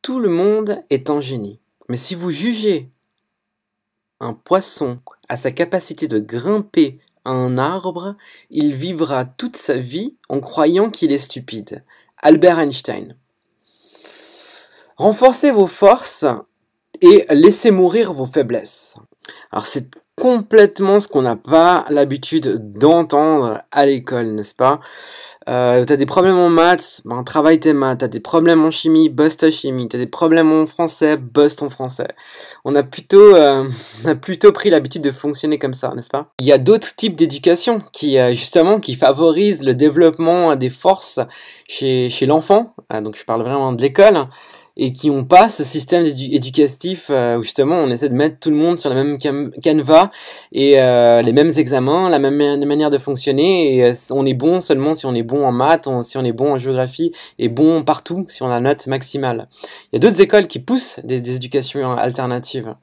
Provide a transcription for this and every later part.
Tout le monde est un génie. Mais si vous jugez un poisson à sa capacité de grimper à un arbre, il vivra toute sa vie en croyant qu'il est stupide. Albert Einstein. Renforcez vos forces et laissez mourir vos faiblesses. Alors c'est complètement ce qu'on n'a pas l'habitude d'entendre à l'école, n'est-ce pas? T'as des problèmes en maths, ben travaille tes maths. T'as des problèmes en chimie, bosse ta chimie. T'as des problèmes en français, bosse ton français. On a plutôt pris l'habitude de fonctionner comme ça, n'est-ce pas? Il y a d'autres types d'éducation qui justement qui favorisent le développement des forces chez l'enfant. Donc je parle vraiment de l'école. Et qui n'ont pas ce système éducatif où justement on essaie de mettre tout le monde sur le même canevas et les mêmes examens, la même manière de fonctionner, et on est bon seulement si on est bon en maths, si on est bon en géographie, et bon partout si on a la note maximale. Il y a d'autres écoles qui poussent des éducations alternatives.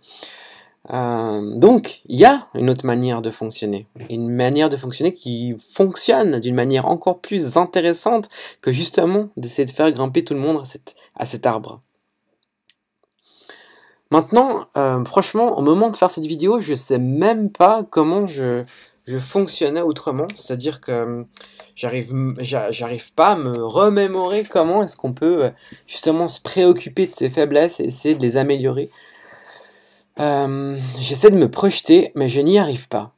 Donc, il y a une autre manière de fonctionner. Une manière de fonctionner qui fonctionne d'une manière encore plus intéressante que justement d'essayer de faire grimper tout le monde à cet arbre. Maintenant, franchement, au moment de faire cette vidéo, je sais même pas comment je fonctionnais autrement. C'est-à-dire que j'arrive pas à me remémorer comment est-ce qu'on peut justement se préoccuper de ses faiblesses et essayer de les améliorer. J'essaie de me projeter, mais je n'y arrive pas.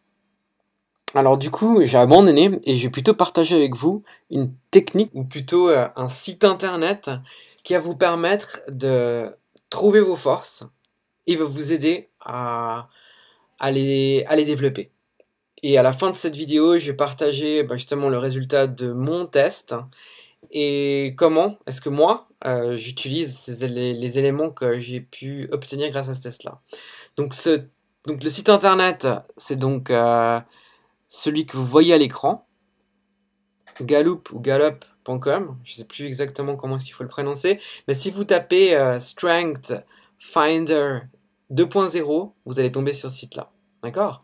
Alors du coup, j'ai abandonné et je vais plutôt partager avec vous une technique, ou plutôt un site internet qui va vous permettre de trouver vos forces et va vous aider à les développer. Et à la fin de cette vidéo, je vais partager justement le résultat de mon test et comment est-ce que moi, j'utilise les éléments que j'ai pu obtenir grâce à ce test-là. Donc le site internet, c'est donc celui que vous voyez à l'écran, Gallup ou Gallup.com, je ne sais plus exactement comment est-ce qu'il faut le prononcer, mais si vous tapez Strength Finder 2.0, vous allez tomber sur ce site-là, d'accord?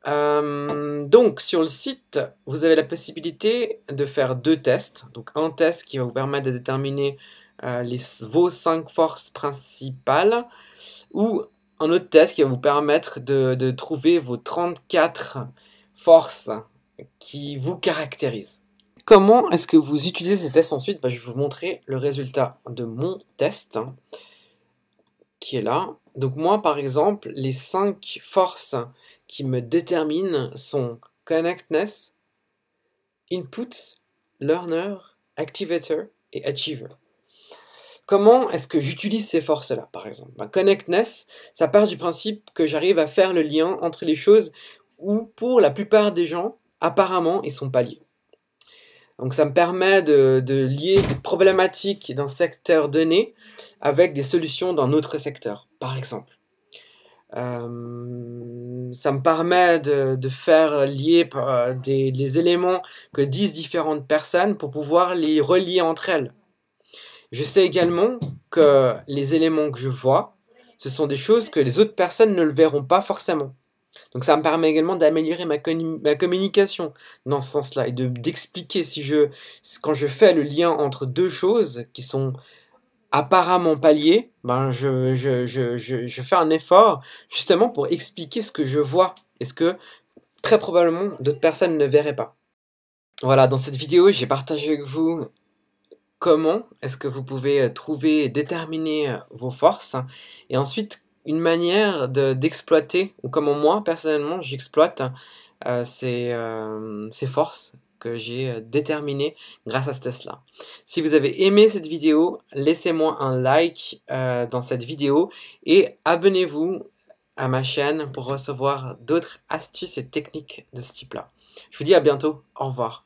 Donc sur le site, vous avez la possibilité de faire deux tests. Donc un test qui va vous permettre de déterminer vos 5 forces principales, ou un autre test qui va vous permettre de trouver vos 34 forces qui vous caractérisent. Comment est-ce que vous utilisez ces tests ensuite? Je vais vous montrer le résultat de mon test qui est là. Donc moi par exemple, les 5 forces qui me déterminent sont Connectness, Input, Learner, Activator et Achiever. Comment est-ce que j'utilise ces forces-là, par exemple? Connectness, ça part du principe que j'arrive à faire le lien entre les choses où, pour la plupart des gens, apparemment, ils sont pas liés. Donc ça me permet de lier des problématiques d'un secteur donné avec des solutions d'un autre secteur, par exemple. Ça me permet de faire lier des éléments que disent différentes personnes pour pouvoir les relier entre elles. Je sais également que les éléments que je vois, ce sont des choses que les autres personnes ne le verront pas forcément. Donc ça me permet également d'améliorer ma communication dans ce sens-là et d'expliquer quand je fais le lien entre deux choses qui sont apparemment pas liées, je fais un effort justement pour expliquer ce que je vois et ce que très probablement d'autres personnes ne verraient pas. Voilà, dans cette vidéo, j'ai partagé avec vous comment est-ce que vous pouvez trouver et déterminer vos forces, et ensuite une manière d'exploiter, ou comment moi personnellement j'exploite ces forces que j'ai déterminées grâce à ce test-là. Si vous avez aimé cette vidéo, laissez-moi un like dans cette vidéo et abonnez-vous à ma chaîne pour recevoir d'autres astuces et techniques de ce type-là. Je vous dis à bientôt, au revoir.